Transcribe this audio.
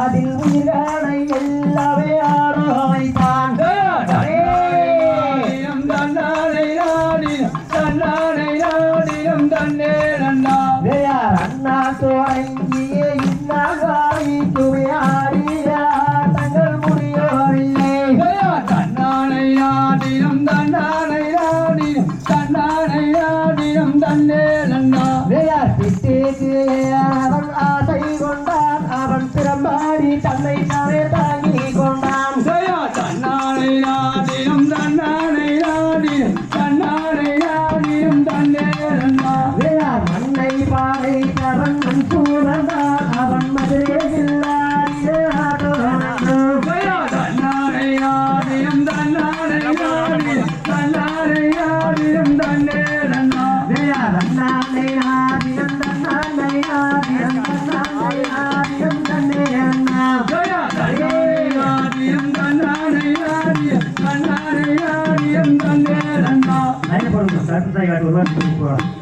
அதில் உயிரானை எல்லாமே ஆரோக்கியம் அண்ணா தொடங்கிய இன்னாய் துவையாடிய தங்கள் முடியவில்லை தன்னானை நாடினம் தன்னானை நாடினம் தன்னானை நாடினம் தன்னே நன்னா பிட்டேக்கு அவன் ஆசை கொண்டான் அவன் பிறம்பாடி தன்னை தானே தாங்கி கொண்டான் தன்னானை நாடினம் தன்னானை நாடினம் தன்னானை நாடினம் தன்னே நன்னா மண்ணை பாறை அவன் சூழந்தான் அவன் மதுரை தன்னானை நாடினம் தன்னானை நாடினம் தன்னானை நாடினம் தன்னே நன்னா தன்னானை ஆதியம் தன்னானை ஆதியம் தன்னானை ஆதியம் தன்னே அண்ணா நாடினம் தன்னானை நாடினம் தன்னானை நாடினம் தன்னே நன்னா லைன் போடுங்க சார் காட்டு ஒரு வாரம்